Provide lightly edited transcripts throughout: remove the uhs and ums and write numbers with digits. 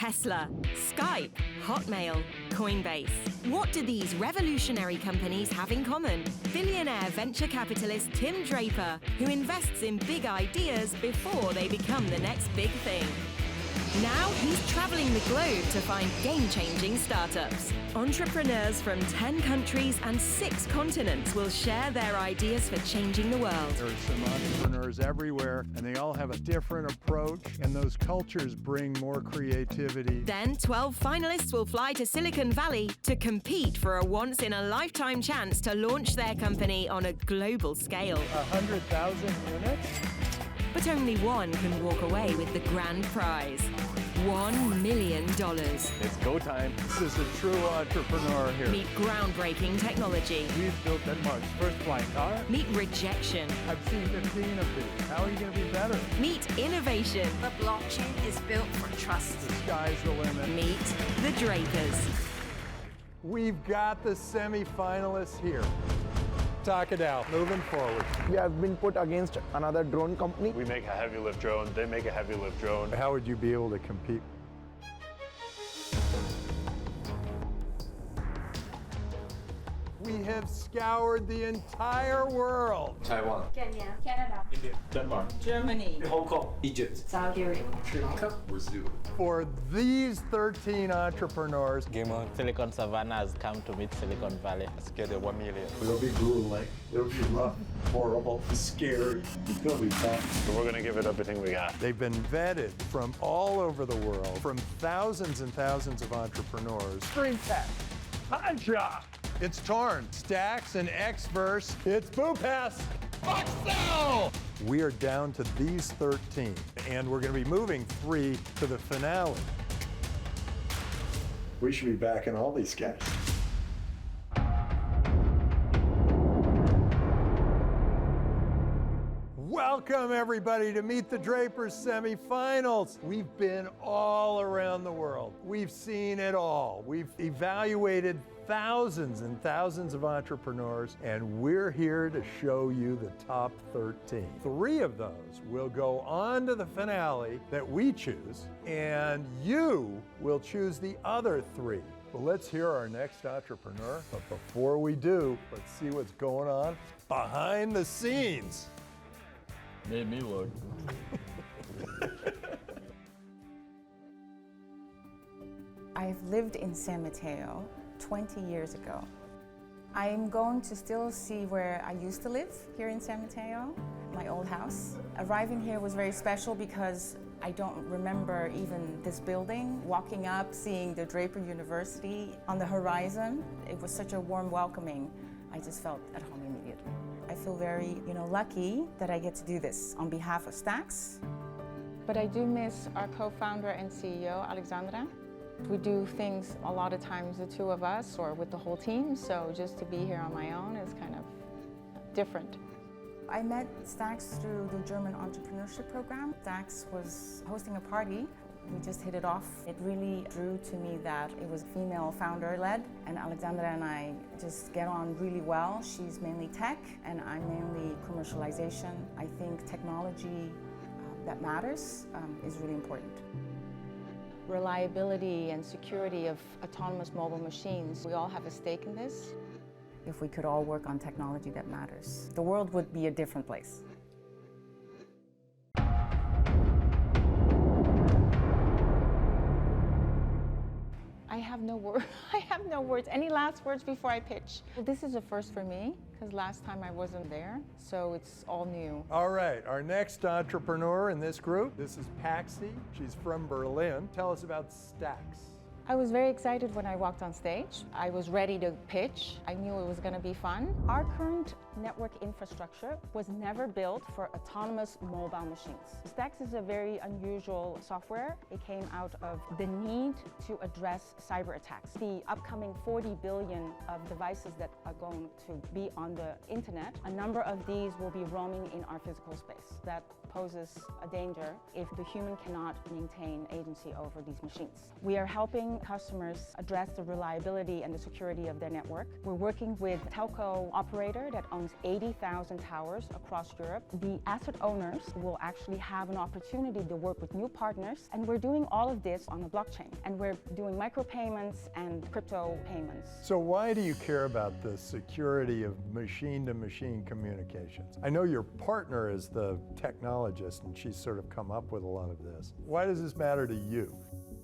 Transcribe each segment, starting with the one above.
Tesla, Skype, Hotmail, Coinbase. What do these revolutionary companies have in common? Billionaire venture capitalist Tim Draper, who invests in big ideas before they become the next big thing. Now he's traveling the globe to find game-changing startups. Entrepreneurs from 10 countries and 6 continents will share their ideas for changing the world. There are some entrepreneurs everywhere, and they all have a different approach, and those cultures bring more creativity. Then 12 finalists will fly to Silicon Valley to compete for a once-in-a-lifetime chance to launch their company on a global scale. 100,000 units? But only one can walk away with the grand prize. $1 million. It's go time. This is a true entrepreneur here. Meet groundbreaking technology. We've built Denmark's first flying car. Meet rejection. I've seen 15 of these. How are you going to be better? Meet innovation. The blockchain is built for trust. The sky's the limit. Meet the Drapers. We've got the semifinalists here. Talk it out. Moving forward. We have been put against another drone company. We make a heavy lift drone, they make a heavy lift drone. How would you be able to compete? We have scoured the entire world. Taiwan, Kenya, Canada, India, Denmark, Germany, Hong Kong, Egypt, Saudi Arabia, Sri Lanka, Brazil. For these 13 entrepreneurs, Game on Silicon Savannah has come to meet Silicon Valley. Let's get it 1 million. It'll be grueling. It'll be rough, horrible, scary. It's gonna be tough. So we're gonna give it everything we got. they've been vetted from all over the world, from thousands and thousands of entrepreneurs. Screen tech. Anja! It's Torn, Stacks, and Xverse. It's Boo Pass. Foxtel! We are down to these 13, and we're going to be moving 3 to the finale. We should be backing all these guys. Welcome, everybody, to Meet the Drapers semifinals. We've been all around the world. We've seen it all. We've evaluated thousands and thousands of entrepreneurs, and we're here to show you the top 13. 3 of those will go on to the finale that we choose, and you will choose the other 3. Well, let's hear our next entrepreneur, but before we do, let's see what's going on behind the scenes. Made me look. I've lived in San Mateo 20 years ago. I'm going to still see where I used to live here in San Mateo, my old house. Arriving here was very special because I don't remember even this building. Walking up, seeing the Draper University on the horizon, it was such a warm welcoming. I just felt at home immediately. I feel very, lucky that I get to do this on behalf of Stacks. But I do miss our co-founder and CEO, Alexandra. We do things a lot of times the 2 of us or with the whole team, so just to be here on my own is kind of different. I met Stacks through the German entrepreneurship program. Stacks was hosting a party. We just hit it off. It really drew to me that it was female founder-led, and Alexandra and I just get on really well. She's mainly tech, and I'm mainly commercialization. I think technology that matters is really important. Reliability and security of autonomous mobile machines. We all have a stake in this. If we could all work on technology that matters, the world would be a different place. I have no words. Any last words before I pitch? Well, this is a first for me, because last time I wasn't there, so it's all new. All right, our next entrepreneur in this group, this is Paxi. She's from Berlin. Tell us about Stacks. I was very excited when I walked on stage. I was ready to pitch. I knew it was going to be fun. Our current network infrastructure was never built for autonomous mobile machines. Stacks is a very unusual software. It came out of the need to address cyber attacks. The upcoming 40 billion of devices that are going to be on the internet, a number of these will be roaming in our physical space. That poses a danger if the human cannot maintain agency over these machines. We are helping customers address the reliability and the security of their network. We're working with a telco operator that owns owns 80,000 towers across Europe. The asset owners will actually have an opportunity to work with new partners, and we're doing all of this on the blockchain. And we're doing micropayments and crypto payments. So why do you care about the security of machine-to-machine communications? I know your partner is the technologist, and she's sort of come up with a lot of this. Why does this matter to you?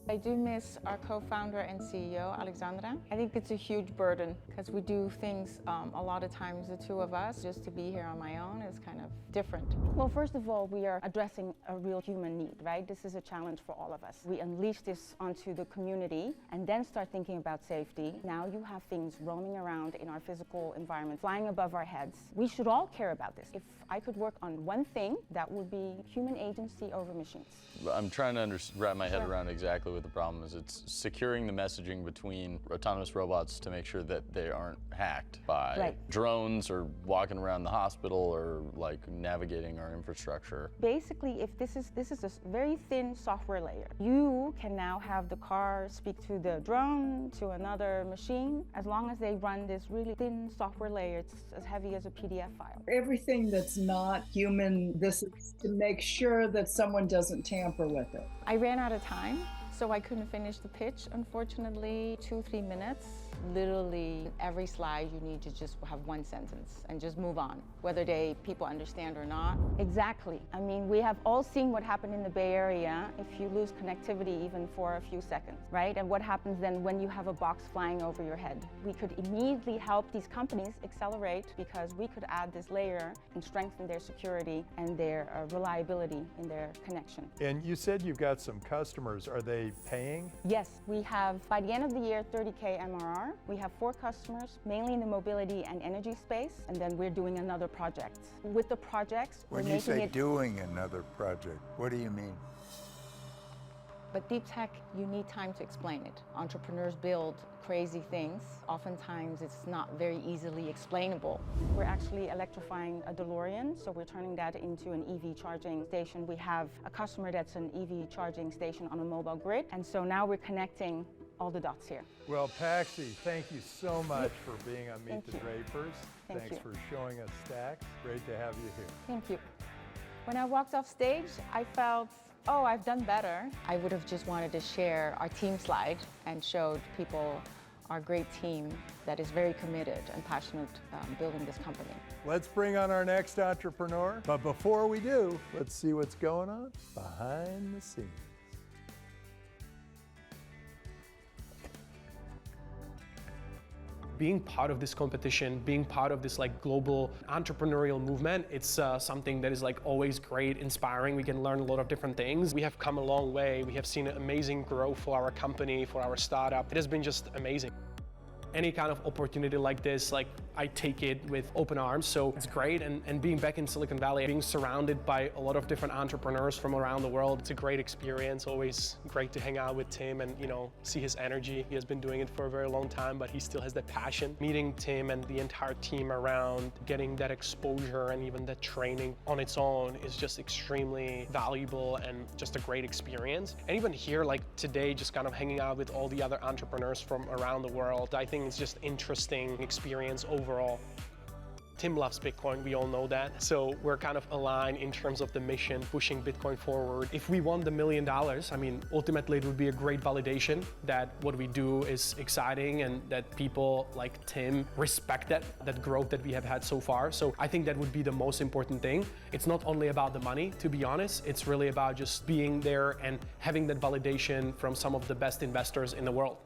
I do miss our co-founder and CEO, Alexandra. I think it's a huge burden because we do things a lot of times, the two of us. Just to be here on my own is kind of different. Well, first of all, we are addressing a real human need, right? This is a challenge for all of us. We unleash this onto the community and then start thinking about safety. Now you have things roaming around in our physical environment, flying above our heads. We should all care about this. If I could work on one thing, that would be human agency over machines. I'm trying to wrap my head around exactly what the problem is. It's securing the messaging between autonomous robots to make sure that they aren't hacked by drones or walking around the hospital or like navigating our infrastructure. Basically, if this is a very thin software layer, you can now have the car speak to the drone, to another machine, as long as they run this really thin software layer. It's as heavy as a PDF file. Everything that's not human, this is to make sure that someone doesn't tamper with it. I ran out of time, so I couldn't finish the pitch, unfortunately. 2-3 minutes. Literally, every slide you need to just have one sentence and just move on, whether people understand or not. Exactly. I mean, we have all seen what happened in the Bay Area if you lose connectivity even for a few seconds, right? And what happens then when you have a box flying over your head. We could immediately help these companies accelerate because we could add this layer and strengthen their security and their reliability in their connection. And you said you've got some customers. Are they paying? Yes, we have, by the end of the year, 30K MRR. We have 4 customers, mainly in the mobility and energy space, and then we're doing another project. With the projects, when you say doing another project, what do you mean? But deep tech, you need time to explain it. Entrepreneurs build crazy things. Oftentimes, it's not very easily explainable. We're actually electrifying a DeLorean, so we're turning that into an EV charging station. We have a customer that's an EV charging station on a mobile grid, and so now we're connecting all the dots here. Well, Paxi, thank you so much for being on Meet the Drapers. Thanks for showing us stacks. Great to have you here. Thank you. When I walked off stage, I felt, oh, I've done better. I would have just wanted to share our team slide and showed people our great team that is very committed and passionate building this company. Let's bring on our next entrepreneur. But before we do, let's see what's going on behind the scenes. Being part of this competition, being part of this like global entrepreneurial movement, it's something that is like always great, inspiring. We can learn a lot of different things. We have come a long way. We have seen amazing growth for our company, for our startup. It has been just amazing. Any kind of opportunity like this, like I take it with open arms, so it's great. And being back in Silicon Valley, being surrounded by a lot of different entrepreneurs from around the world, it's a great experience. Always great to hang out with Tim and, you know, see his energy. He has been doing it for a very long time, but he still has that passion. Meeting Tim and the entire team around, getting that exposure and even that training on its own is just extremely valuable and just a great experience. And even here, like today, just kind of hanging out with all the other entrepreneurs from around the world, I think it's just interesting experience overall. Tim loves Bitcoin, we all know that. So we're kind of aligned in terms of the mission, pushing Bitcoin forward. If we won the $1 million, I mean, ultimately it would be a great validation that what we do is exciting and that people like Tim respect that growth that we have had so far. So I think that would be the most important thing. It's not only about the money, to be honest. It's really about just being there and having that validation from some of the best investors in the world.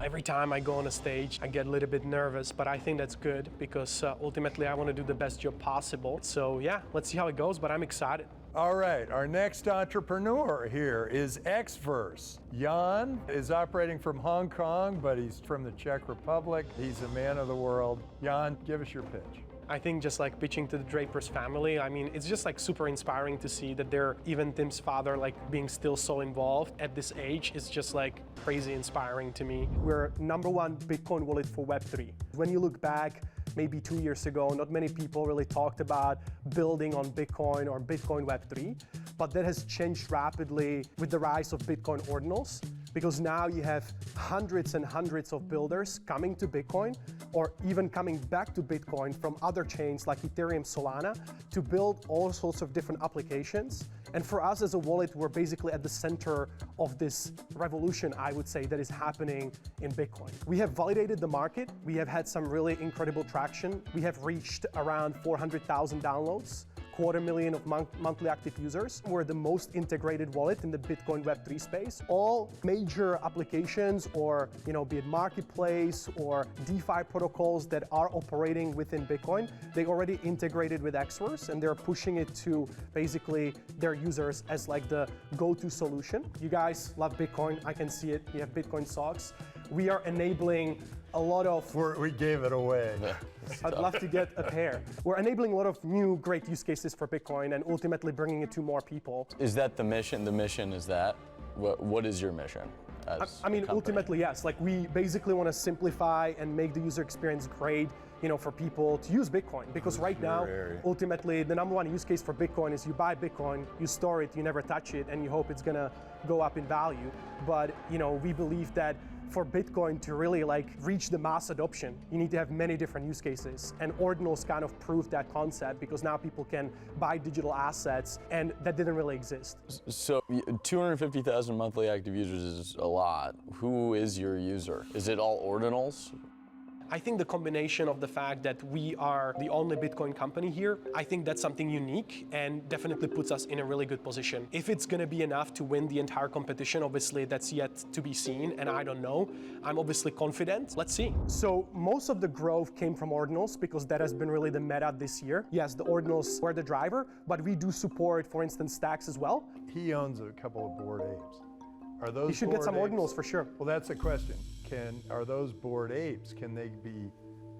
Every time I go on a stage, I get a little bit nervous, but I think that's good because ultimately I want to do the best job possible. So yeah, let's see how it goes, but I'm excited. All right, our next entrepreneur here is Xverse. Jan is operating from Hong Kong, but he's from the Czech Republic. He's a man of the world. Jan, give us your pitch. I think just like pitching to the Drapers family, I mean, it's just like super inspiring to see that they're, even Tim's father, like being still so involved at this age is just like crazy inspiring to me. We're #1 Bitcoin wallet for Web3. When you look back, maybe 2 years ago, not many people really talked about building on Bitcoin or Bitcoin Web3, but that has changed rapidly with the rise of Bitcoin ordinals. because now you have hundreds and hundreds of builders coming to Bitcoin or even coming back to Bitcoin from other chains like Ethereum, Solana to build all sorts of different applications. And for us as a wallet, we're basically at the center of this revolution, I would say, that is happening in Bitcoin. We have validated the market. We have had some really incredible traction. We have reached around 400,000 downloads, 250,000 of monthly active users. We're the most integrated wallet in the Bitcoin Web3 space. All major applications or, be it marketplace or DeFi protocols that are operating within Bitcoin, they already integrated with Xverse and they're pushing it to basically their users as like the go-to solution. You guys love Bitcoin. I can see it. You have Bitcoin socks. We are enabling a lot of... We gave it away. I'd love to get a pair. We're enabling a lot of new great use cases for Bitcoin and ultimately bringing it to more people. Is that the mission? The mission is that? What is your mission? I mean, ultimately, yes. Like, we basically want to simplify and make the user experience great, for people to use Bitcoin. Because right now, ultimately, the number one use case for Bitcoin is you buy Bitcoin, you store it, you never touch it, and you hope it's going to go up in value. But, we believe that for Bitcoin to really reach the mass adoption, you need to have many different use cases. And Ordinals kind of proved that concept because now people can buy digital assets and that didn't really exist. So 250,000 monthly active users is a lot. Who is your user? Is it all Ordinals? I think the combination of the fact that we are the only Bitcoin company here, I think that's something unique and definitely puts us in a really good position. If it's going to be enough to win the entire competition, obviously that's yet to be seen, and I don't know. I'm obviously confident. Let's see. So most of the growth came from Ordinals because that has been really the meta this year. Yes, the Ordinals were the driver, but we do support, for instance, stacks as well. He owns a couple of Bored Apes. Are those You should get some Ordinals for sure. Well, that's the question. Are those Bored Apes, can they be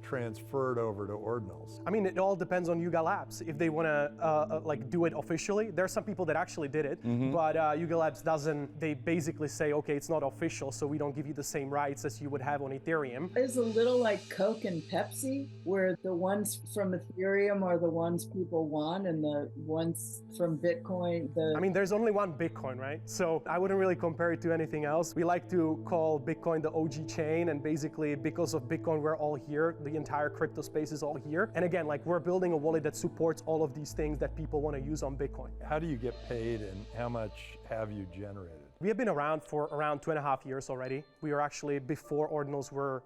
transferred over to Ordinals? I mean, it all depends on Yuga Labs. If they want to do it officially, there are some people that actually did it, but Yuga Labs doesn't. They basically say, okay, it's not official, so we don't give you the same rights as you would have on Ethereum. It's a little like Coke and Pepsi, where the ones from Ethereum are the ones people want, and the ones from Bitcoin, I mean, there's only one Bitcoin, right? So I wouldn't really compare it to anything else. We like to call Bitcoin the OG chain, and basically because of Bitcoin, we're all here. The entire crypto space is all here. And again, we're building a wallet that supports all of these things that people want to use on Bitcoin. How do you get paid and how much have you generated? We have been around for around 2.5 years already. We are actually, before Ordinals, were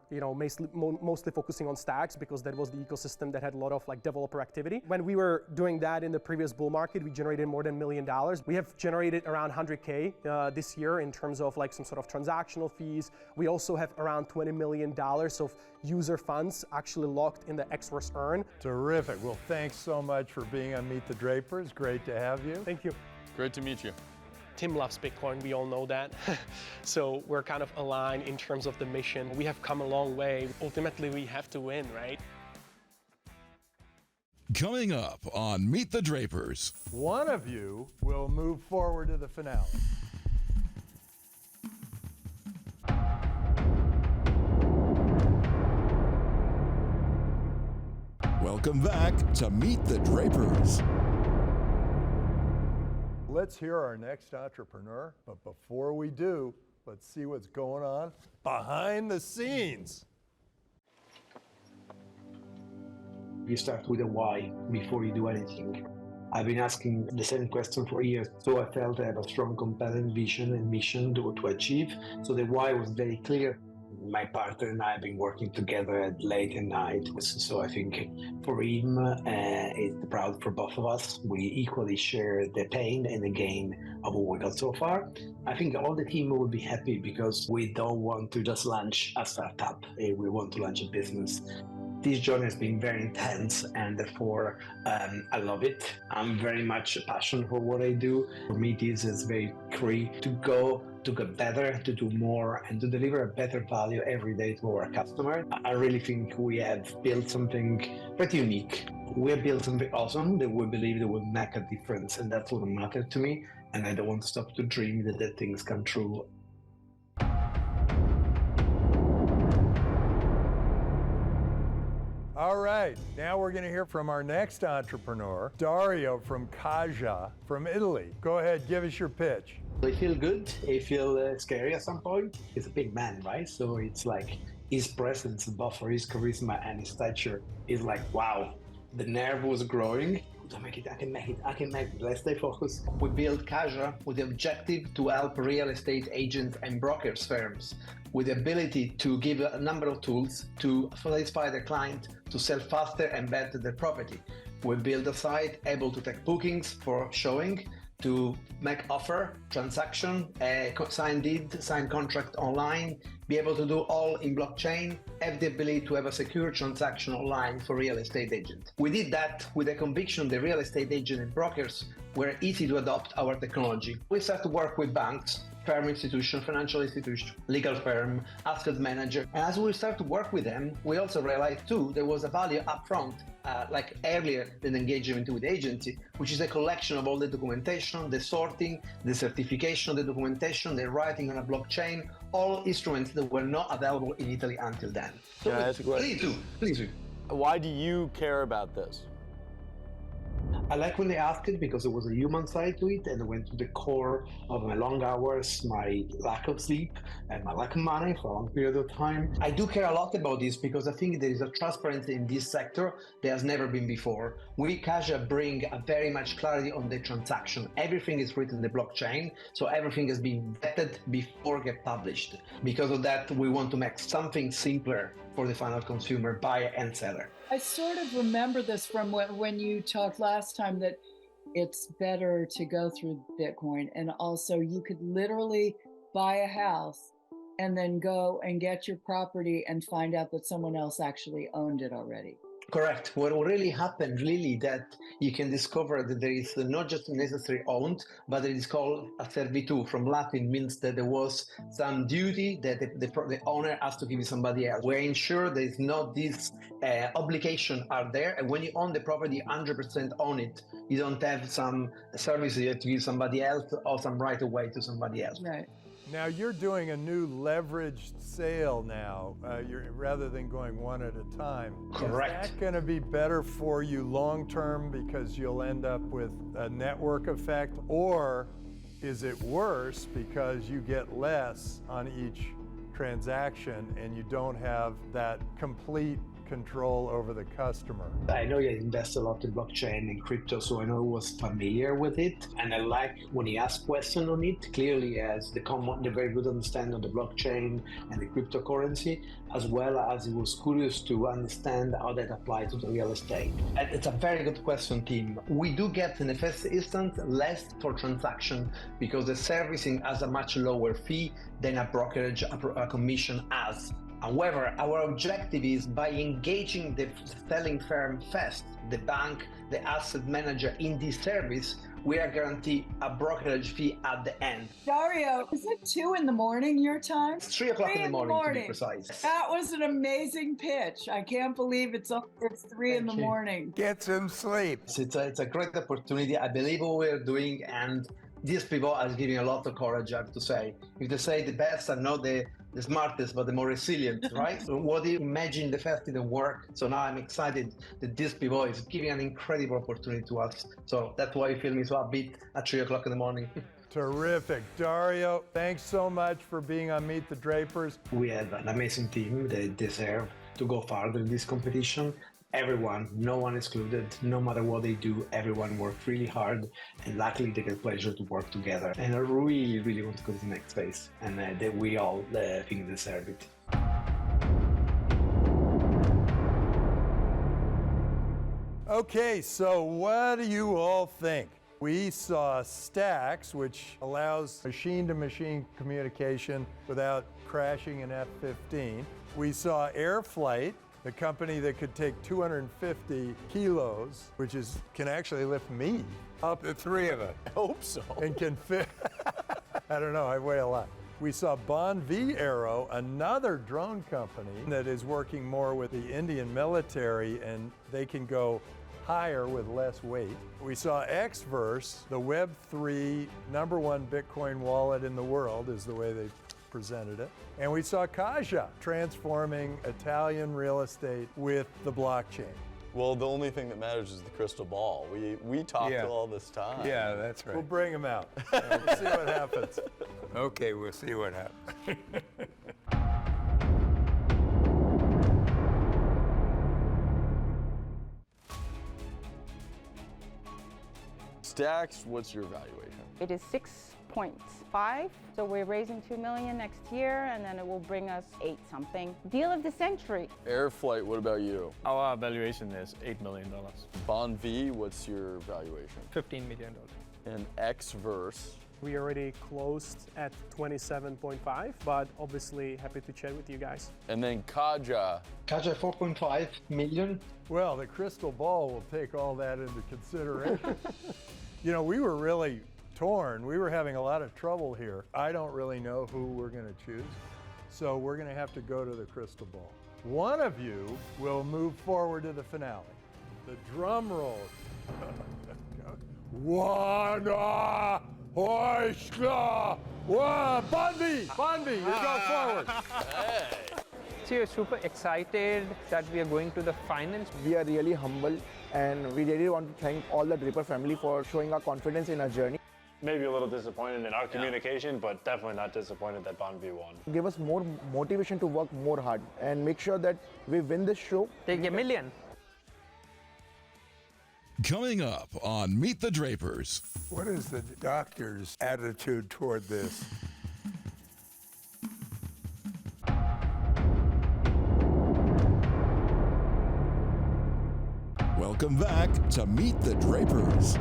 mostly focusing on stacks because that was the ecosystem that had a lot of developer activity. When we were doing that in the previous bull market, we generated more than $1 million. We have generated around 100K this year in terms of some sort of transactional fees. We also have around $20 million of user funds actually locked in the Xverse Earn. Terrific. Well, thanks so much for being on Meet the Drapers. Great to have you. Thank you. Great to meet you. Tim loves Bitcoin, we all know that. So we're kind of aligned in terms of the mission. We have come a long way. Ultimately, we have to win, right? Coming up on Meet the Drapers. One of you will move forward to the finale. Welcome back to Meet the Drapers. Let's hear our next entrepreneur, but before we do, let's see what's going on behind the scenes. You start with a why before you do anything. I've been asking the same question for years, so I felt I have a strong, compelling vision and mission to achieve. So the why was very clear. My partner and I have been working together at late at night, so I think for him, it's proud for both of us. We equally share the pain and the gain of what we got so far. I think all the team will be happy because we don't want to just launch a startup. We want to launch a business. This journey has been very intense, and therefore I love it. I'm very much passionate for what I do. For me, this is very free to go, to get better, to do more, and to deliver a better value every day to our customer. I really think we have built something pretty unique. We have built something awesome that we believe that will make a difference, and that's what matters to me. And I don't want to stop to dream that things come true. All right, now we're going to hear from our next entrepreneur, Dario from Kaja from Italy. Go ahead, give us your pitch. I feel good. I feel scary at some point. He's a big man, right? So it's like his presence, both for his charisma and his stature, is like, wow. The nerve was growing. I can make it. Let's stay focused. We built Kaja with the objective to help real estate agents and brokers firms with the ability to give a number of tools to satisfy the client to sell faster and better their property. We built a site able to take bookings for showing, to make offer, transaction, sign deed, sign contract online, be able to do all in blockchain, have the ability to have a secure transaction online for real estate agents. We did that with the conviction the real estate agent and brokers were easy to adopt our technology. We started to work with banks, firm institution, financial institution, legal firm, asset manager. And as we start to work with them, we also realized too, there was a value upfront, like earlier than engagement with the agency, which is a collection of all the documentation, the sorting, the certification of the documentation, the writing on a blockchain, all instruments that were not available in Italy until then. So Can I ask a question? Please do. Why do you care about this? I like when they asked it because there was a human side to it, and it went to the core of my long hours, my lack of sleep, and my lack of money for a long period of time. I do care a lot about this because I think there is a transparency in this sector that has never been before. We, Kaja, bring a very much clarity on the transaction. Everything is written in the blockchain, so everything has been vetted before it gets published. Because of that, we want to make something simpler for the final consumer, buyer and seller. I sort of remember this from when you talked last time, that it's better to go through Bitcoin, and also you could literally buy a house and then go and get your property and find out that someone else actually owned it already. Correct. What really happened, really, that you can discover that there is not just necessarily owned, but it is called a servitù. From Latin, means that there was some duty that the owner has to give to somebody else. We ensure there is not this obligation are there, and when you own the property, 100% own it. You don't have some services you have to give somebody else or some right of way to somebody else. Right. Now you're doing a new leveraged sale now, rather than going one at a time. Correct. Is that going to be better for you long term because you'll end up with a network effect, or is it worse because you get less on each transaction and you don't have that complete control over the customer? I know you invest a lot in blockchain and crypto, so I know he was familiar with it. And I like when he asked questions on it, clearly has the very good understanding of the blockchain and the cryptocurrency, as well as he was curious to understand how that applies to the real estate. And it's a very good question, Tim. We do get in the first instance less for transaction because the servicing has a much lower fee than a brokerage, a commission has. However, our objective is by engaging the selling firm first, the bank, the asset manager in this service, we are guaranteed a brokerage fee at the end. Dario, is it 2 a.m. your time? It's 3 o'clock in the morning to be precise. That was an amazing pitch. I can't believe it's 3 in the morning. Get some sleep. It's a great opportunity. I believe what we're doing, and these people are giving a lot of courage, I have to say. If they say the best are not the smartest, but the more resilient, right? So what do you imagine the first didn't work? So now I'm excited that these people is giving an incredible opportunity to us. So that's why you feel me so upbeat at 3 o'clock in the morning. Terrific. Dario, thanks so much for being on Meet the Drapers. We have an amazing team. They deserve to go farther in this competition. Everyone, no one excluded, no matter what they do, everyone worked really hard, and luckily they get pleasure to work together. And I really, really want to go to the next phase, and that we all think deserve it. Okay, so what do you all think? We saw Stacks, which allows machine-to-machine communication without crashing an F-15. We saw Airflight, the company that could take 250 kilos, which can actually lift me up. The three of us. I hope so. And can fit, I don't know, I weigh a lot. We saw Bon V Aero, another drone company that is working more with the Indian military, and they can go higher with less weight. We saw Xverse, the Web3 #1 Bitcoin wallet in the world is the way they presented it. And we saw Kaja transforming Italian real estate with the blockchain. Well, the only thing that matters is the crystal ball. We talked all this time. Yeah, that's right. We'll bring him out. We'll see what happens. Okay, we'll see what happens. Stacks, what's your valuation? It is 6.5, so we're raising 2 million next year, and then it will bring us 8 something. Deal of the century. Airflight, what about you? Our valuation is $8 million. Bond V, what's your valuation? $15 million. And Xverse. We already closed at 27.5, but obviously happy to chat with you guys. And then Kaja. Kaja 4.5 million. Well, the crystal ball will take all that into consideration. You know, we were really torn. We were having a lot of trouble here. I don't really know who we're going to choose, so we're going to have to go to the crystal ball. One of you will move forward to the finale. The drum roll. One, Bonvi, you go forward. Hey. So we're super excited that we are going to the finals. We are really humble, and we really want to thank all the Draper family for showing our confidence in our journey. Maybe a little disappointed in our communication, but definitely not disappointed that Bond V won. Give us more motivation to work more hard and make sure that we win this show. Take $1 million. Coming up on Meet the Drapers. What is the doctor's attitude toward this? Welcome back to Meet the Drapers.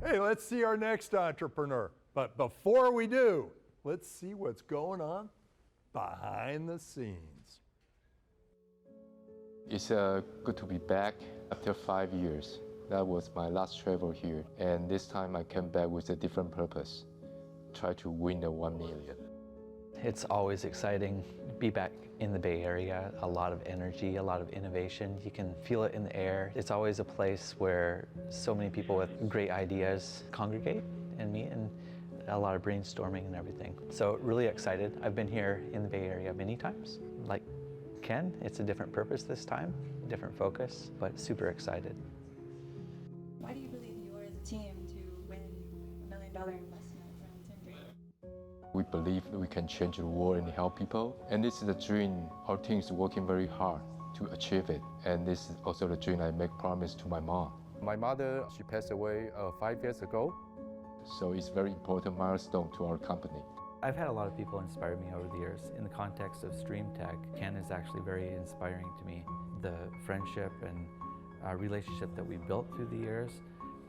Hey, let's see our next entrepreneur. But before we do, let's see what's going on behind the scenes. It's good to be back after 5 years. That was my last travel here. And this time I came back with a different purpose. Try to win the 1 million. It's always exciting to be back in the Bay Area. A lot of energy, a lot of innovation. You can feel it in the air. It's always a place where so many people with great ideas congregate and meet, and a lot of brainstorming and everything. So really excited. I've been here in the Bay Area many times. Like Ken, it's a different purpose this time, different focus, but super excited. Why do you believe you are the team to win $1 million investment from Tim Draper? We believe we can change the world and help people. And this is a dream. Our team is working very hard to achieve it. And this is also the dream I make promise to my mom. My mother, she passed away 5 years ago. So it's a very important milestone to our company. I've had a lot of people inspire me over the years. In the context of stream tech, Ken is actually very inspiring to me. The friendship and relationship that we built through the years,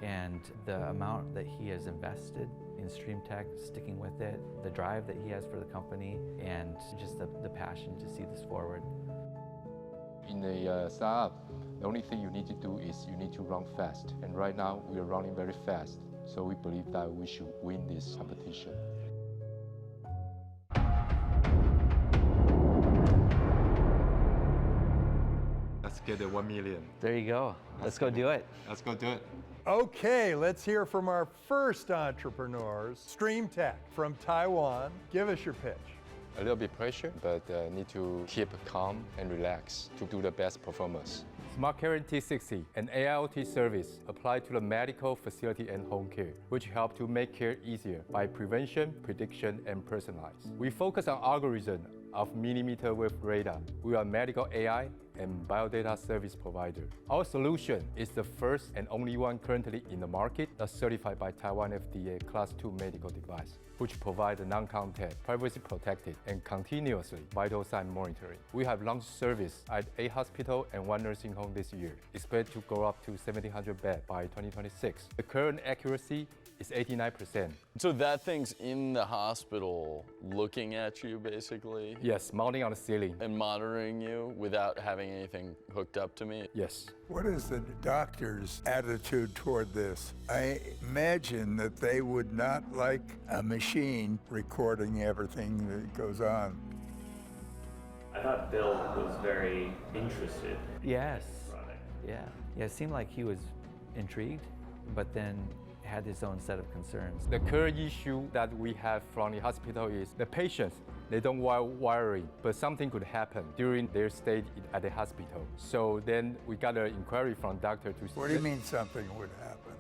and the amount that he has invested in stream tech, sticking with it, the drive that he has for the company, and just the passion to see this forward. In a startup, the only thing you need to do is you need to run fast. And right now, we are running very fast. So we believe that we should win this competition. Let's get the 1 million. There you go. Let's go do it. Let's go do it. Okay, let's hear from our first entrepreneurs, Stream Tech from Taiwan. Give us your pitch. A little bit pressure, but need to keep calm and relax to do the best performance. Smart Care T60, an AIoT service applied to the medical facility and home care, which help to make care easier by prevention, prediction, and personalize. We focus on algorithm of millimeter wave radar. We are medical AI and biodata service provider. Our solution is the first and only one currently in the market that's certified by Taiwan FDA Class 2 medical device, which provides non-contact, privacy protected, and continuously vital sign monitoring. We have launched service at 8 hospitals and 1 nursing home this year, expect to go up to 1,700 beds by 2026. The current accuracy is 89%. So that thing's in the hospital looking at you, basically? Yes, mounting on the ceiling. And monitoring you without having anything hooked up to me? Yes. What is the doctor's attitude toward this? I imagine that they would not like a machine recording everything that goes on. I thought Bill was very interested. Yes. Yeah. Yeah, it seemed like he was intrigued, but then had his own set of concerns. The current issue that we have from the hospital is the patients, they don't want wiring, but something could happen during their stay at the hospital. So then we got an inquiry from doctor to... What do you mean something would happen?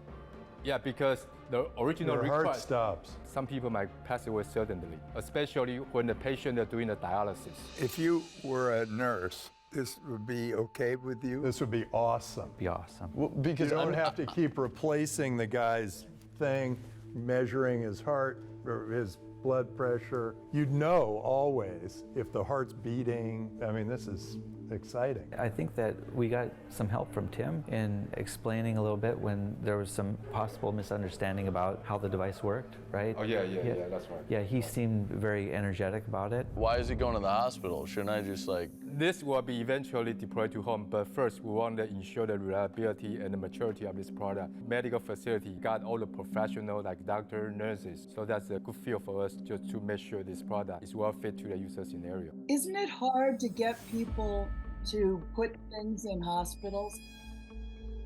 Yeah, because the original Your heart stops. Some people might pass away suddenly, especially when the patient are doing the dialysis. If you were a nurse, this would be okay with you? This would be awesome. Be awesome. Well, because you don't have to keep replacing the guy's thing, measuring his heart or his blood pressure. You'd know always if the heart's beating. I mean, this is exciting. I think that we got some help from Tim in explaining a little bit when there was some possible misunderstanding about how the device worked, right? Oh, yeah, that's right. Yeah, he seemed very energetic about it. Why is he going to the hospital? Shouldn't I just like... This will be eventually deployed to home, but first we want to ensure the reliability and the maturity of this product. Medical facility got all the professionals like doctors, nurses, so that's a good feel for us just to make sure this product is well fit to the user scenario. Isn't it hard to get people to put things in hospitals?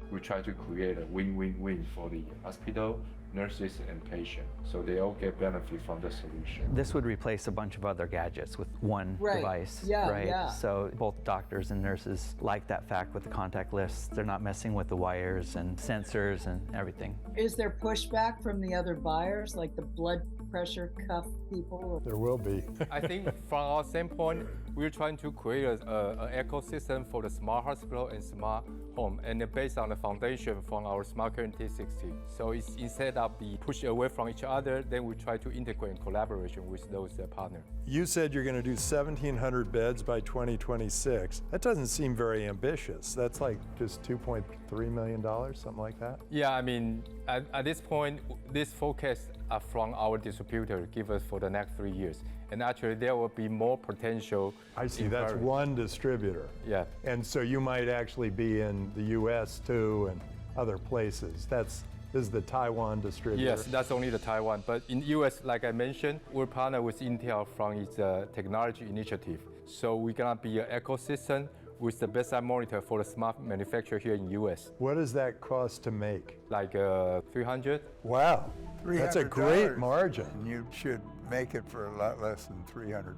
We try to create a win-win-win for the hospital, nurses, and patient, so they all get benefit from the solution. This would replace a bunch of other gadgets with one device, right? Yeah. So both doctors and nurses like that fact with the contact lists. They're not messing with the wires and sensors and everything. Is there pushback from the other buyers, like the blood pressure cuff people? There will be. I think from our standpoint, we're trying to create an ecosystem for the smart hospital and smart home, and based on the foundation from our Smart Care T60. So it's instead of the push away from each other, then we try to integrate in collaboration with those partners. You said you're going to do 1,700 beds by 2026. That doesn't seem very ambitious. That's like just $2.3 million, something like that? Yeah, I mean, at this point, this forecast from our distributor give us for the next 3 years. And actually, there will be more potential. I see, that's one distributor. Yeah. And so you might actually be in the US too and other places. This is the Taiwan distributor. Yes, that's only the Taiwan. But in US, like I mentioned, we're partnered with Intel from its technology initiative. So we're gonna be an ecosystem with the bedside monitor for the smart manufacturer here in US. What does that cost to make? Like 300. Wow, that's a great margin. You should make it for a lot less than $300.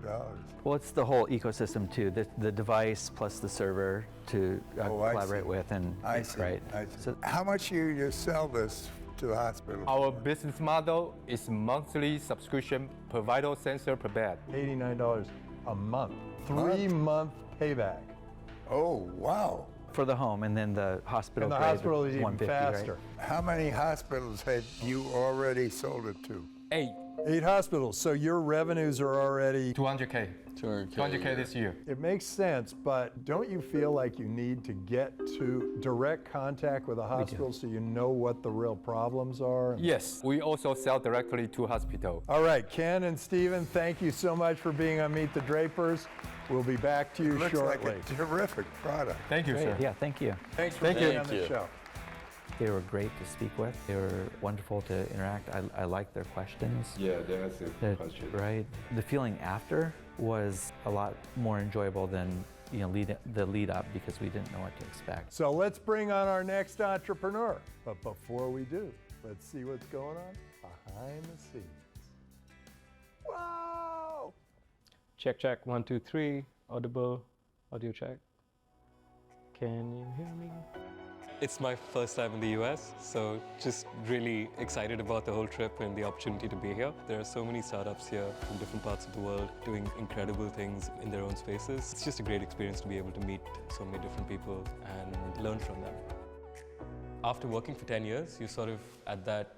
Well, it's the whole ecosystem too, the device plus the server to collaborate with, and I see. right. So how much do you sell this to the hospital? Our business model is monthly subscription per vital sensor per bed. $89 a month, 3-month payback. Oh, wow. For the home, and then the hospital. And the hospital is even faster. Right? How many hospitals have you already sold it to? 8. 8 hospitals, so your revenues are already 200K. 200K this year. It makes sense, but don't you feel like you need to get to direct contact with a hospital so you know what the real problems are? Yes, we also sell directly to hospital. All right, Ken and Stephen, thank you so much for being on Meet the Drapers. We'll be back to you Looks shortly. like a terrific product. Thank you, sir. Yeah, thank you. Thanks for being on the show. They were great to speak with. They were wonderful to interact. I liked their questions. Yeah, that's a question. Right. The feeling after was a lot more enjoyable than the lead up, because we didn't know what to expect. So let's bring on our next entrepreneur. But before we do, let's see what's going on behind the scenes. Whoa! Check, check, 1, 2, 3. Audible, audio check. Can you hear me? It's my first time in the US, so just really excited about the whole trip and the opportunity to be here. There are so many startups here from different parts of the world doing incredible things in their own spaces. It's just a great experience to be able to meet so many different people and learn from them. After working for 10 years, you're sort of at that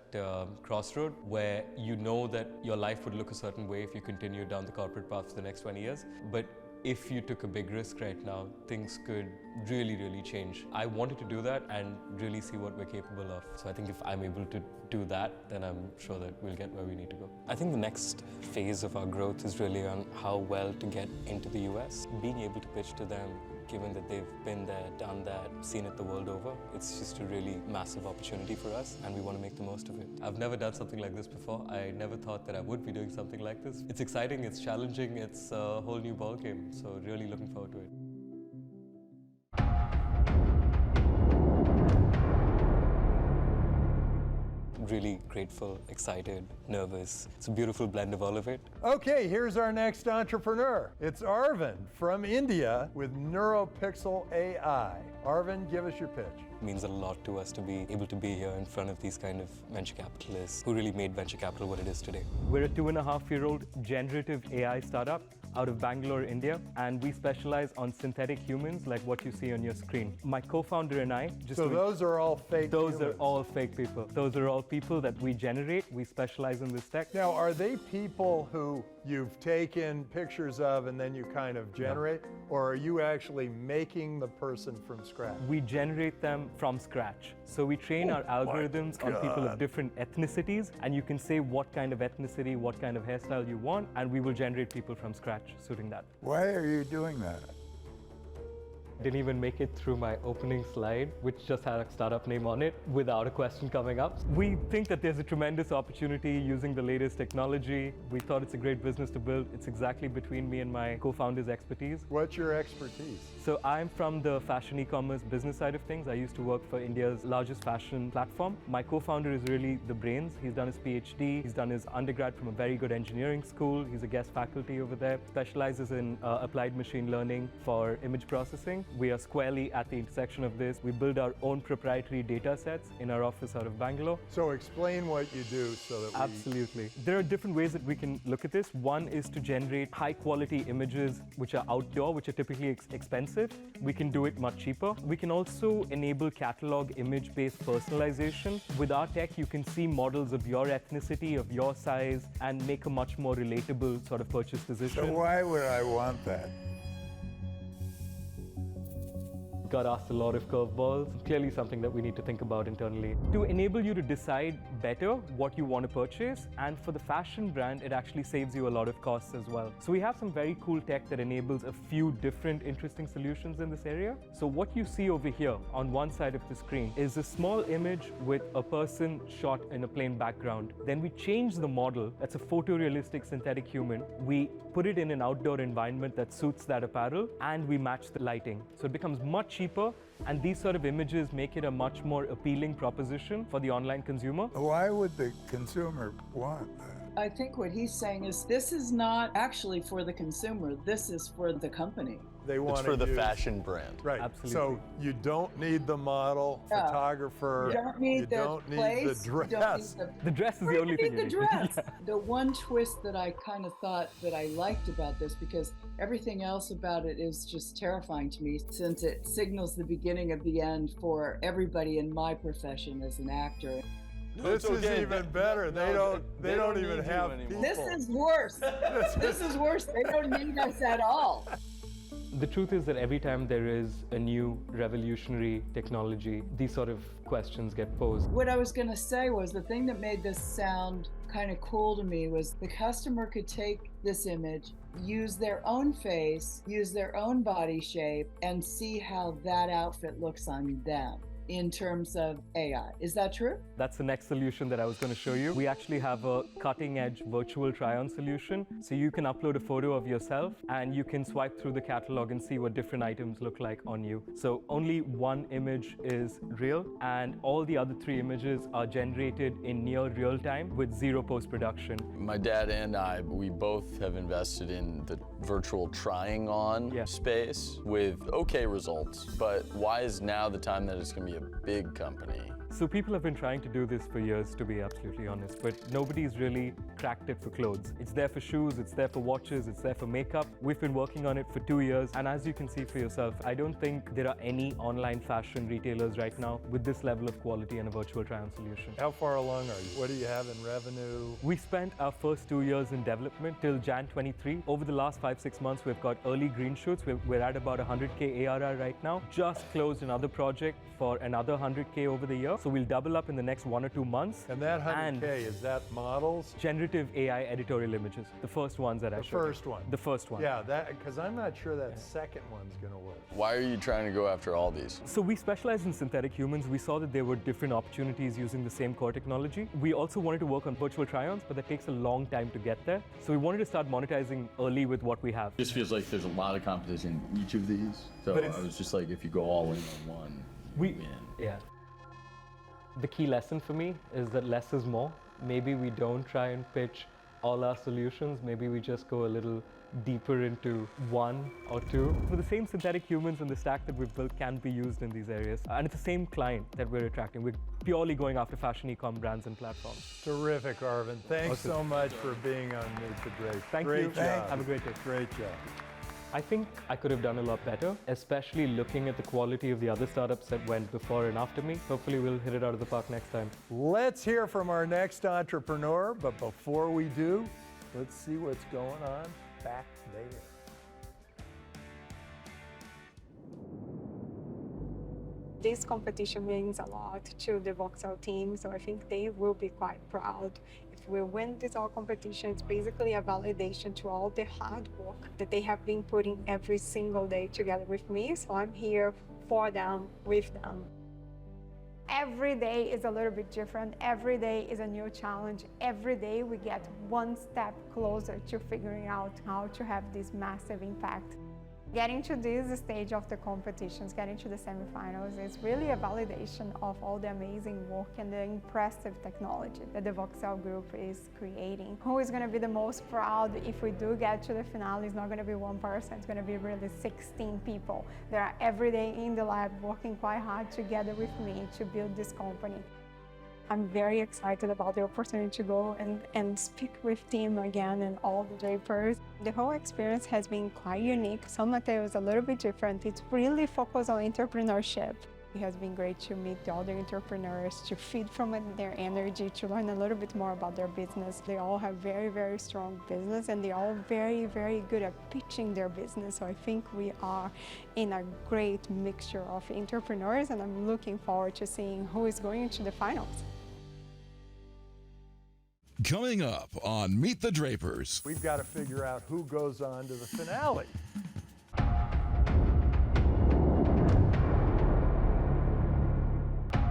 crossroad where you know that your life would look a certain way if you continue down the corporate path for the next 20 years. But if you took a big risk right now, things could really, really change. I wanted to do that and really see what we're capable of. So I think if I'm able to do that, then I'm sure that we'll get where we need to go. I think the next phase of our growth is really on how well to get into the US. Being able to pitch to them, given that they've been there, done that, seen it the world over, it's just a really massive opportunity for us, and we want to make the most of it. I've never done something like this before. I never thought that I would be doing something like this. It's exciting, it's challenging, it's a whole new ballgame, so really looking forward to it. really grateful, excited, nervous. It's a beautiful blend of all of it. Okay, here's our next entrepreneur. It's Arvind from India with NeuroPixel AI. Arvind, give us your pitch. It means a lot to us to be able to be here in front of these kind of venture capitalists who really made venture capital what it is today. We're a 2.5-year-old generative AI startup out of Bangalore, India, and we specialize on synthetic humans like what you see on your screen. My co-founder and I just... So those are all fake Those humans. are all fake people. Those are all people that we generate. We specialize in this tech. Now, are they people who you've taken pictures of and then you kind of generate, or are you actually making the person from scratch? We generate them from scratch. So we train our algorithms on people of different ethnicities, and you can say what kind of ethnicity, what kind of hairstyle you want, and we will generate people from scratch suiting that. Why are you doing that? Didn't even make it through my opening slide, which just had a startup name on it without a question coming up. We think that there's a tremendous opportunity using the latest technology. We thought it's a great business to build. It's exactly between me and my co-founder's expertise. What's your expertise? So I'm from the fashion e-commerce business side of things. I used to work for India's largest fashion platform. My co-founder is really the brains. He's done his PhD. He's done his undergrad from a very good engineering school. He's a guest faculty over there. Specializes in applied machine learning for image processing. We are squarely at the intersection of this. We build our own proprietary data sets in our office out of Bangalore. So explain what you do so that Absolutely. There are different ways that we can look at this. One is to generate high quality images which are outdoor, which are typically expensive. We can do it much cheaper. We can also enable catalog image-based personalization. With our tech, you can see models of your ethnicity, of your size, and make a much more relatable sort of purchase decision. So why would I want that? Got asked a lot of curveballs. Clearly something that we need to think about internally. To enable you to decide better what you want to purchase, and for the fashion brand, it actually saves you a lot of costs as well. So we have some very cool tech that enables a few different interesting solutions in this area. So what you see over here on one side of the screen is a small image with a person shot in a plain background. Then we change the model. That's a photorealistic synthetic human. We put it in an outdoor environment that suits that apparel, and we match the lighting. So it becomes much cheaper, and these sort of images make it a much more appealing proposition for the online consumer. Why would the consumer want that? I think what he's saying is this is not actually for the consumer, this is for the company. They want It's for the fashion brand. Right. Absolutely. So you don't need the model, photographer. You don't need the don't need place, the you don't need dress. The dress is the only thing you need. The dress. The one twist that I kind of thought that I liked about this, because everything else about it is just terrifying to me, since it signals the beginning of the end for everybody in my profession as an actor. This is even better. They don't even have people. This is worse. This is worse. They don't need us at all. The truth is that every time there is a new revolutionary technology, these sort of questions get posed. What I was going to say was the thing that made this sound kind of cool to me was the customer could take this image, use their own face, use their own body shape, and see how that outfit looks on them in terms of AI. Is that true? That's the next solution that I was going to show you. We actually have a cutting-edge virtual try-on solution. So you can upload a photo of yourself and you can swipe through the catalog and see what different items look like on you. So only one image is real, and all the other 3 images are generated in near real time with 0 post-production. My dad and I, we both have invested in the virtual trying on space with okay results, but why is now the time that it's going to be a big company? So people have been trying to do this for years, to be absolutely honest, but nobody's really cracked it for clothes. It's there for shoes, it's there for watches, it's there for makeup. We've been working on it for 2 years, and as you can see for yourself, I don't think there are any online fashion retailers right now with this level of quality and a virtual try-on solution. How far along are you? What do you have in revenue? We spent our first 2 years in development till Jan 23. Over the last 5-6 months, we've got early green shoots. We're at about 100K ARR right now. Just closed another project for another 100K over the year. So we'll double up in the next 1 or 2 months. And that 100K, is that models? Generative AI editorial images. The first ones that I showed. The first one? The first one. Yeah, because I'm not sure that second one's going to work. Why are you trying to go after all these? So we specialize in synthetic humans. We saw that there were different opportunities using the same core technology. We also wanted to work on virtual try-ons, but that takes a long time to get there. So we wanted to start monetizing early with what we have. It just feels like there's a lot of competition in each of these. So I was just like, if you go all in on one, you win. Yeah. The key lesson for me is that less is more. Maybe we don't try and pitch all our solutions. Maybe we just go a little deeper into one or two. For the same synthetic humans in the stack that we've built can be used in these areas. And it's the same client that we're attracting. We're purely going after fashion e-com brands and platforms. Terrific, Arvind. Thanks so much for being on Meet the Drapers. Thank you. Great job. Have a great day. Great job. I think I could have done a lot better, especially looking at the quality of the other startups that went before and after me. Hopefully we'll hit it out of the park next time. Let's hear from our next entrepreneur, but before we do, let's see what's going on back there. This competition means a lot to the Voxel team, so I think they will be quite proud. If we win this all competition, it's basically a validation to all the hard work that they have been putting every single day together with me, so I'm here for them, with them. Every day is a little bit different. Every day is a new challenge. Every day we get one step closer to figuring out how to have this massive impact. Getting to this stage of the competitions, getting to the semifinals, is really a validation of all the amazing work and the impressive technology that the Voxel group is creating. Who is going to be the most proud if we do get to the finale? It's not going to be one person, it's going to be really 16 people that are every day in the lab working quite hard together with me to build this company. I'm very excited about the opportunity to go and speak with Tim again and all the Drapers. The whole experience has been quite unique. Some materials a little bit different. It's really focused on entrepreneurship. It has been great to meet the other entrepreneurs, to feed from their energy, to learn a little bit more about their business. They all have very, very strong business, and they're all very, very good at pitching their business. So I think we are in a great mixture of entrepreneurs, and I'm looking forward to seeing who is going to the finals. Coming up on Meet the Drapers. We've got to figure out who goes on to the finale.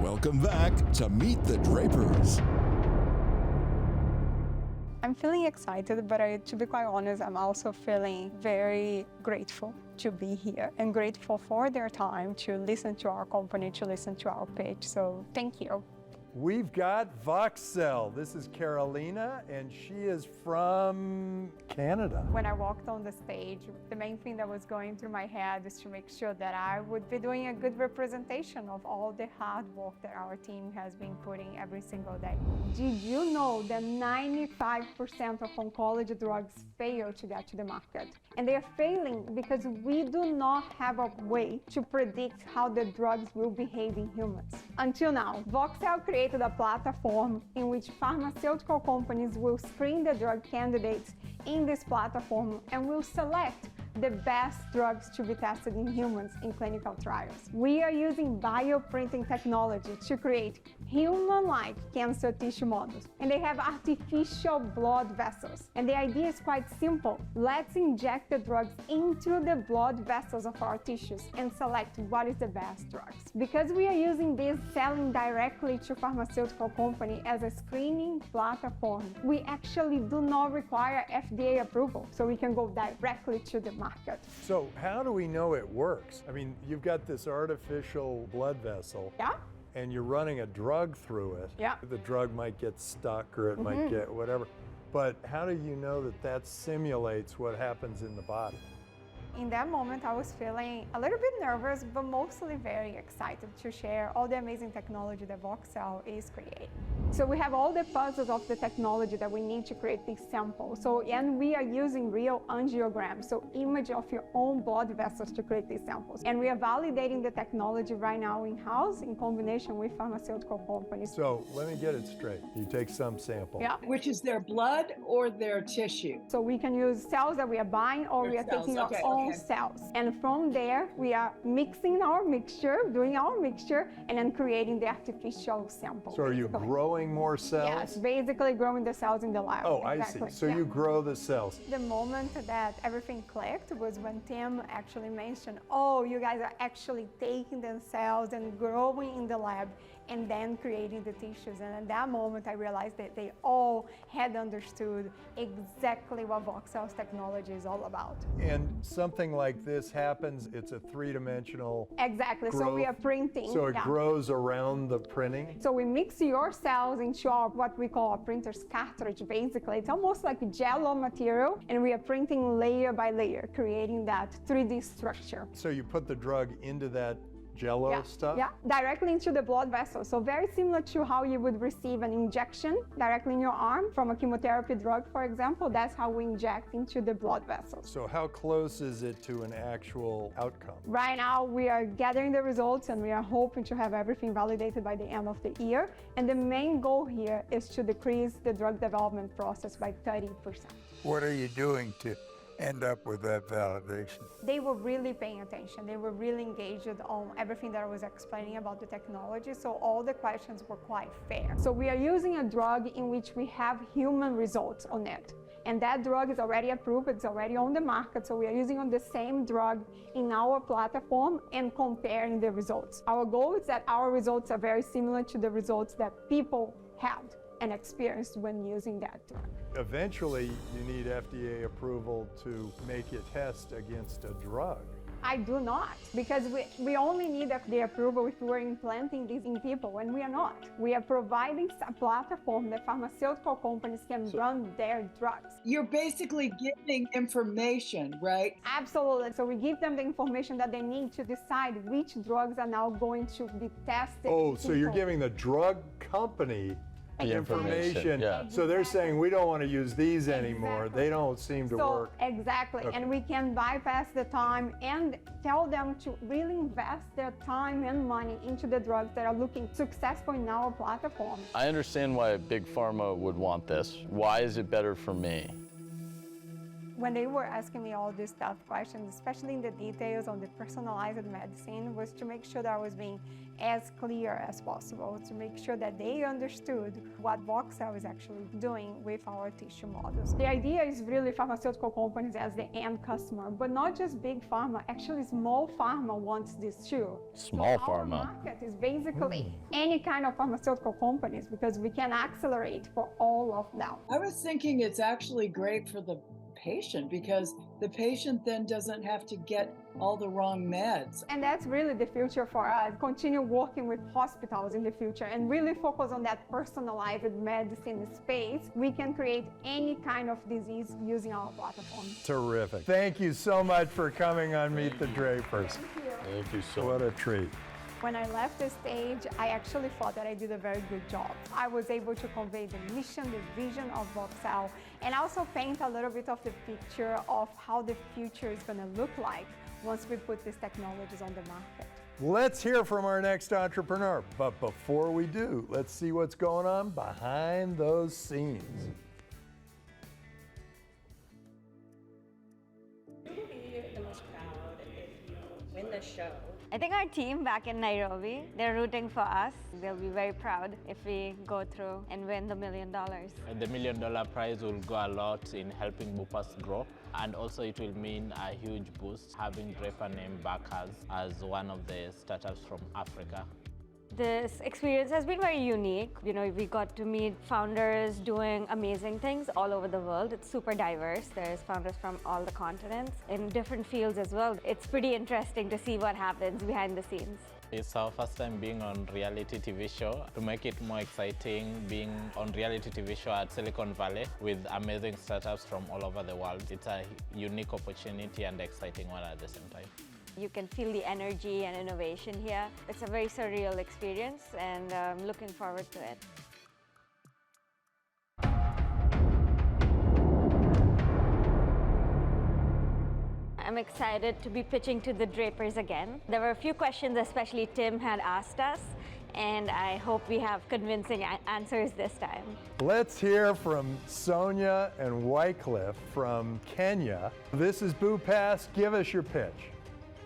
Welcome back to Meet the Drapers. I'm feeling excited, but to be quite honest, I'm also feeling very grateful to be here and grateful for their time to listen to our company, to listen to our pitch. So thank you. We've got Voxel. This is Carolina, and she is from Canada. When I walked on the stage, the main thing that was going through my head is to make sure that I would be doing a good representation of all the hard work that our team has been putting every single day. Did you know that 95% of oncology drugs fail to get to the market? And they are failing because we do not have a way to predict how the drugs will behave in humans. Until now, Voxel created a platform in which pharmaceutical companies will screen the drug candidates in this platform and will select the best drugs to be tested in humans in clinical trials. We are using bioprinting technology to create human-like cancer tissue models, and they have artificial blood vessels. And the idea is quite simple. Let's inject the drugs into the blood vessels of our tissues and select what is the best drugs. Because we are using this selling directly to pharmaceutical company as a screening platform, we actually do not require FDA approval, so we can go directly to the market. So how do we know it works? I mean, you've got this artificial blood vessel. Yeah. And you're running a drug through it. Yeah. The drug might get stuck or it might get whatever. But how do you know that that simulates what happens in the body? In that moment, I was feeling a little bit nervous, but mostly very excited to share all the amazing technology that Voxel is creating. So we have all the puzzles of the technology that we need to create these samples. And we are using real angiograms, so image of your own blood vessels to create these samples. And we are validating the technology right now in-house in combination with pharmaceutical companies. So let me get it straight. You take some sample. Yeah. Which is their blood or their tissue? So we can use cells that we are buying, or we are taking our own cells. And from there, we are mixing our mixture, doing our mixture, and then creating the artificial sample. So are you growing more cells? Yes, basically growing the cells in the lab. Oh, exactly. I see. So you grow the cells. The moment that everything clicked was when Tim actually mentioned, oh, you guys are actually taking the cells and growing in the lab and then creating the tissues. And at that moment, I realized that they all had understood exactly what Voxel's technology is all about. And something something like this happens, it's a three-dimensional Exactly. growth. So we are printing. So it yeah. grows around the printing? So we mix your cells into our what we call a printer's cartridge, basically. It's almost like jello material, and we are printing layer by layer, creating that 3D structure. So you put the drug into that jello stuff? Yeah, directly into the blood vessel. So very similar to how you would receive an injection directly in your arm from a chemotherapy drug, for example. That's how we inject into the blood vessels. So how close is it to an actual outcome? Right now, we are gathering the results, and we are hoping to have everything validated by the end of the year. And the main goal here is to decrease the drug development process by 30%. What are you doing to end up with that validation? They were really paying attention. They were really engaged on everything that I was explaining about the technology, so all the questions were quite fair. So we are using a drug in which we have human results on it. And that drug is already approved, it's already on the market, so we are using on the same drug in our platform and comparing the results. Our goal is that our results are very similar to the results that people had and experienced when using that drug. Eventually, you need FDA approval to make you test against a drug. I do not, because we only need FDA approval if we're implanting these in people, and we are not. We are providing a platform that pharmaceutical companies can run their drugs. You're basically giving information, right? Absolutely. So we give them the information that they need to decide which drugs are now going to be tested. Oh, so you're giving the drug company the information. Yeah. So they're saying we don't want to use these anymore. They don't seem to work. Exactly. Okay. And we can bypass the time and tell them to really invest their time and money into the drugs that are looking successful in our platform. I understand why Big Pharma would want this. Why is it better for me? When they were asking me all these tough questions, especially in the details on the personalized medicine, was to make sure that I was being as clear as possible, to make sure that they understood what Voxel is actually doing with our tissue models. The idea is really pharmaceutical companies as the end customer, but not just big pharma. Actually, small pharma wants this too. Small so pharma. Our market is basically any kind of pharmaceutical companies because we can accelerate for all of them. I was thinking it's actually great for the patient because the patient then doesn't have to get all the wrong meds. And that's really the future for us. Continue working with hospitals in the future and really focus on that personalized medicine space. We can create any kind of disease using our platform. Terrific. Thank you so much for coming on Meet the Drapers. Thank you so much. What a treat. When I left the stage, I actually thought that I did a very good job. I was able to convey the mission, the vision of Voxel, and also paint a little bit of the picture of how the future is going to look like once we put these technologies on the market. Let's hear from our next entrepreneur. But before we do, let's see what's going on behind those scenes. Who will be the most proud if you win the show? I think our team back in Nairobi, they're rooting for us. They'll be very proud if we go through and win the $1 million. The $1 million prize will go a lot in helping Bupas grow, and also it will mean a huge boost having Draper named back as one of the startups from Africa. This experience has been very unique. You know, we got to meet founders doing amazing things all over the world. It's super diverse. There's founders from all the continents in different fields as well. It's pretty interesting to see what happens behind the scenes. It's our first time being on reality TV show. To make it more exciting, being on reality TV show at Silicon Valley with amazing startups from all over the world. It's a unique opportunity and exciting one at the same time. You can feel the energy and innovation here. It's a very surreal experience, and I'm looking forward to it. I'm excited to be pitching to the Drapers again. There were a few questions, especially Tim had asked us, and I hope we have convincing answers this time. Let's hear from Sonia and Wycliffe from Kenya. This is Bupas. Give us your pitch.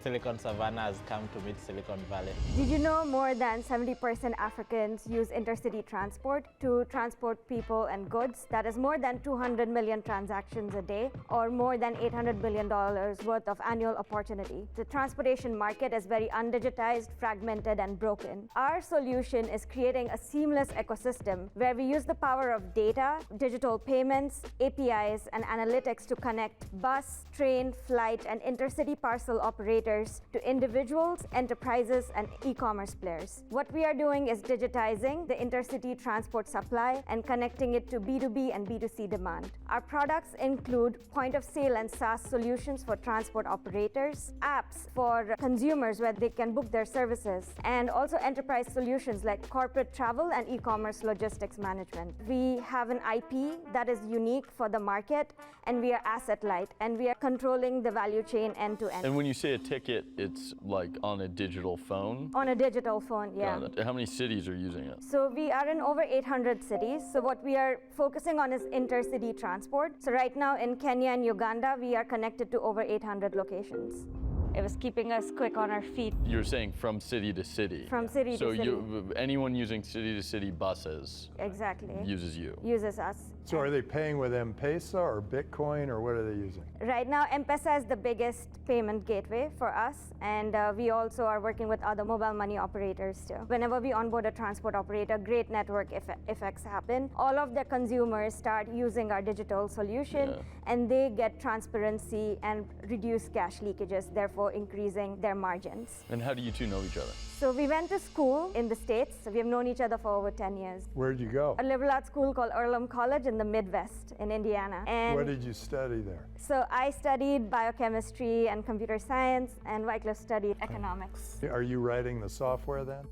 Silicon Savannah has come to meet Silicon Valley. Did you know more than 70% Africans use intercity transport to transport people and goods? That is more than 200 million transactions a day, or more than $800 billion worth of annual opportunity. The transportation market is very undigitized, fragmented, and broken. Our solution is creating a seamless ecosystem where we use the power of data, digital payments, APIs, and analytics to connect bus, train, flight, and intercity parcel operators to individuals, enterprises, and e-commerce players. What we are doing is digitizing the intercity transport supply and connecting it to B2B and B2C demand. Our products include point-of-sale and SaaS solutions for transport operators, apps for consumers where they can book their services, and also enterprise solutions like corporate travel and e-commerce logistics management. We have an IP that is unique for the market, and we are asset light, and we are controlling the value chain end to end. And when you say a ticket, it's like on a digital phone? On a digital phone, yeah. Got it. How many cities are using it? So we are in over 800 cities. So what we are focusing on is intercity transport. So right now in Kenya and Uganda, we are connected to over 800 locations. It was keeping us quick on our feet. You're saying from city to city? From city to city. So anyone using city-to-city buses exactly uses you? Uses us. So are they paying with M-Pesa or Bitcoin, or what are they using? Right now, M-Pesa is the biggest payment gateway for us, and we also are working with other mobile money operators too. Whenever we onboard a transport operator, great network effects happen. All of the consumers start using our digital solution, and they get transparency and reduce cash leakages, therefore increasing their margins. And how do you two know each other? So we went to school in the States. So we have known each other for over 10 years. Where'd you go? A liberal arts school called Earlham College in the Midwest in Indiana. And what did you study there? So I studied biochemistry and computer science, and Wycliffe studied economics. Are you writing the software then?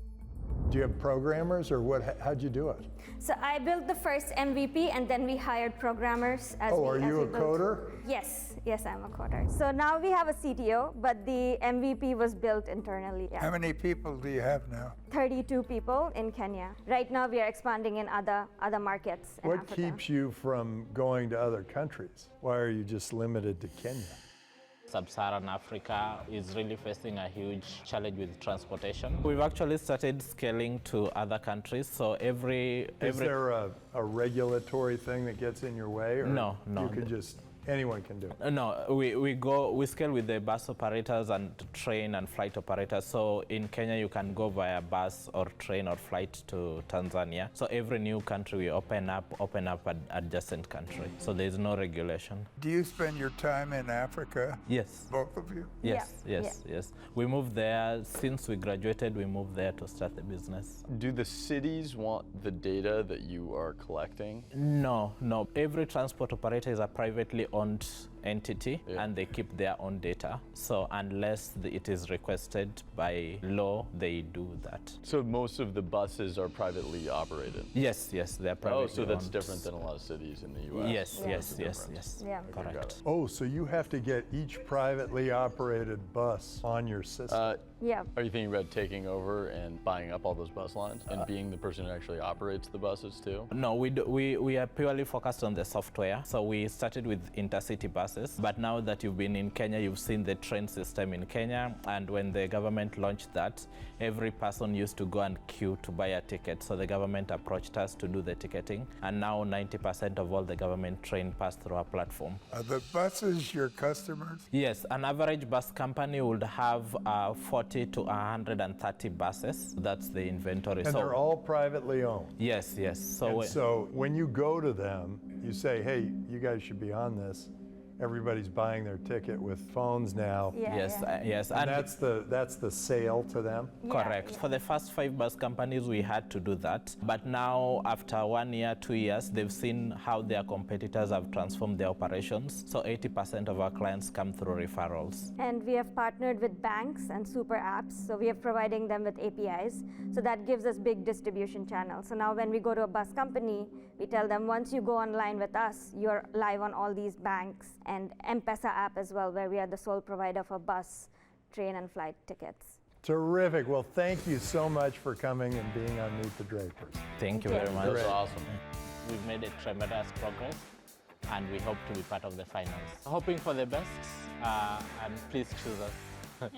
Do you have programmers, or what? How'd you do it? So I built the first MVP, and then we hired programmers. Are you a coder? Yes, I'm a coder. So now we have a CTO, but the MVP was built internally. Yeah. How many people do you have now? 32 people in Kenya. Right now we are expanding in other markets in What Africa. keeps you from going to other countries? Why are you just limited to Kenya? Sub-Saharan Africa is really facing a huge challenge with transportation. We've actually started scaling to other countries, so every... Is there a regulatory thing that gets in your way? Or No. You can just... Anyone can do it? No, we scale with the bus operators and train and flight operators. So in Kenya, you can go via bus or train or flight to Tanzania. So every new country we open up an adjacent country. So there's no regulation. Do you spend your time in Africa? Yes. Both of you? Yes. We moved there, since we graduated, we moved there to start the business. Do the cities want the data that you are collecting? No. Every transport operator is a privately owned entity, and they keep their own data. So unless it is requested by law, they do that. So most of the buses are privately operated? Yes, they're privately owned. So that's different than a lot of cities in the U.S. Yes. Yeah. Correct. Oh, so you have to get each privately operated bus on your system. Yeah. Are you thinking about taking over and buying up all those bus lines and being the person who actually operates the buses too? No, we are purely focused on the software. So we started with intercity buses, but now that you've been in Kenya, you've seen the train system in Kenya, and when the government launched that, every person used to go and queue to buy a ticket. So the government approached us to do the ticketing, and now 90% of all the government train pass through our platform. Are the buses your customers? Yes, an average bus company would have 40 to 130 buses. That's the inventory. And they're all privately owned? Yes. So when you go to them, you say, hey, you guys should be on this. Everybody's buying their ticket with phones now. Yes. And that's the sale to them? Correct. For the first 5 bus companies, we had to do that. But now, after 1 year, 2 years, they've seen how their competitors have transformed their operations. So 80% of our clients come through referrals. And we have partnered with banks and super apps. So we are providing them with APIs. So that gives us big distribution channels. So now when we go to a bus company, we tell them, once you go online with us, you're live on all these banks and M-Pesa app as well, where we are the sole provider for bus, train, and flight tickets. Terrific. Well, thank you so much for coming and being on Meet the Drapers. Thank you very much. That's awesome. We've made a tremendous progress, and we hope to be part of the finals. Hoping for the best, and please choose us.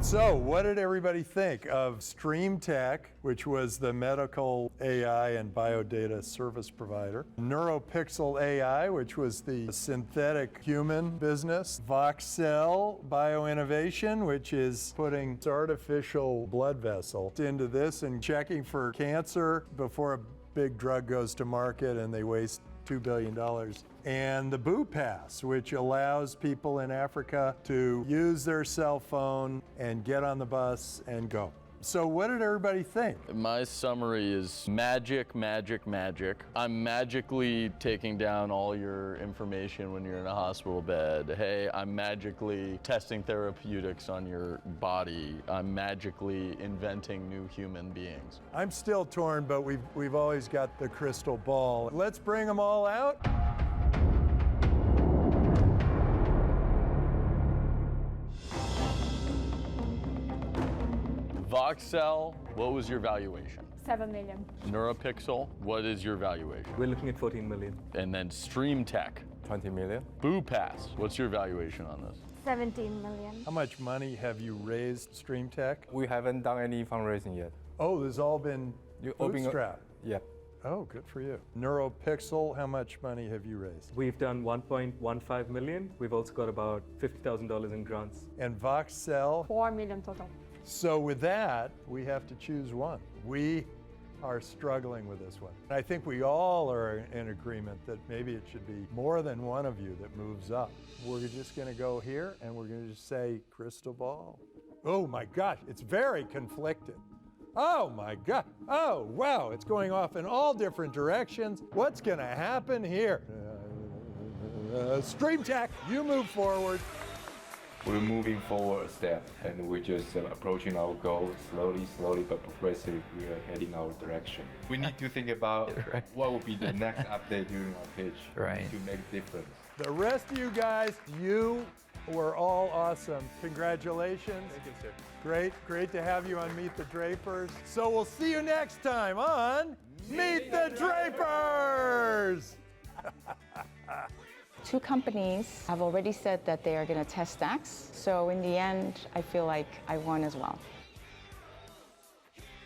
So, what did everybody think of StreamTech, which was the medical AI and biodata service provider, NeuroPixel AI, which was the synthetic human business, Voxel Bioinnovation, which is putting artificial blood vessel into this and checking for cancer before a big drug goes to market and they waste $2 billion. And the Boo Pass, which allows people in Africa to use their cell phone and get on the bus and go. So what did everybody think? My summary is magic, magic, magic. I'm magically taking down all your information when you're in a hospital bed. Hey, I'm magically testing therapeutics on your body. I'm magically inventing new human beings. I'm still torn, but we've always got the crystal ball. Let's bring them all out. Voxel, what was your valuation? 7 million. NeuroPixel, what is your valuation? We're looking at 14 million. And then StreamTech. 20 million. Boo Pass, what's your valuation on this? 17 million. How much money have you raised, StreamTech? We haven't done any fundraising yet. Oh, this has all been bootstrapped? Yep. Oh, good for you. NeuroPixel, how much money have you raised? We've done 1.15 million. We've also got about $50,000 in grants. And Voxel? 4 million total. So with that, we have to choose one. We are struggling with this one. I think we all are in agreement that maybe it should be more than one of you that moves up. We're just gonna go here and we're gonna just say crystal ball. Oh my gosh, it's very conflicted. Oh my God, oh wow, it's going off in all different directions. What's gonna happen here? StreamTech, you move forward. We're moving forward a step, and we're just approaching our goal slowly but progressively. We are heading our direction. We need to think about what will be the next update during our pitch to make a difference. The rest of you guys, you were all awesome. Congratulations. Thank you, sir. Great to have you on Meet the Drapers. So we'll see you next time on Meet the Drapers! Two companies have already said that they are going to test stacks. So in the end, I feel like I won as well.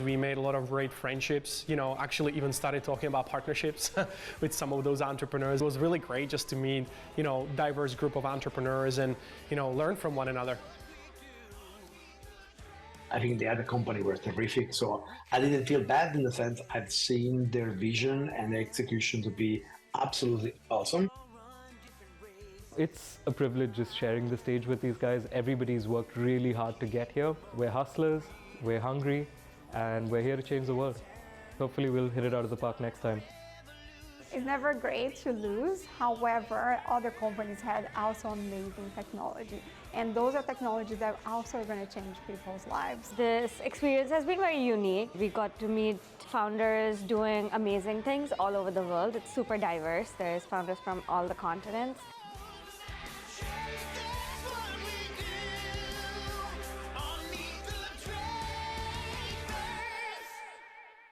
We made a lot of great friendships, actually even started talking about partnerships with some of those entrepreneurs. It was really great just to meet, diverse group of entrepreneurs and, learn from one another. I think the other company were terrific. So I didn't feel bad in the sense I've seen their vision and execution to be absolutely awesome. It's a privilege just sharing the stage with these guys. Everybody's worked really hard to get here. We're hustlers, we're hungry, and we're here to change the world. Hopefully we'll hit it out of the park next time. It's never great to lose. However, other companies had also amazing technology. And those are technologies that are also going to change people's lives. This experience has been very unique. We got to meet founders doing amazing things all over the world. It's super diverse. There's founders from all the continents.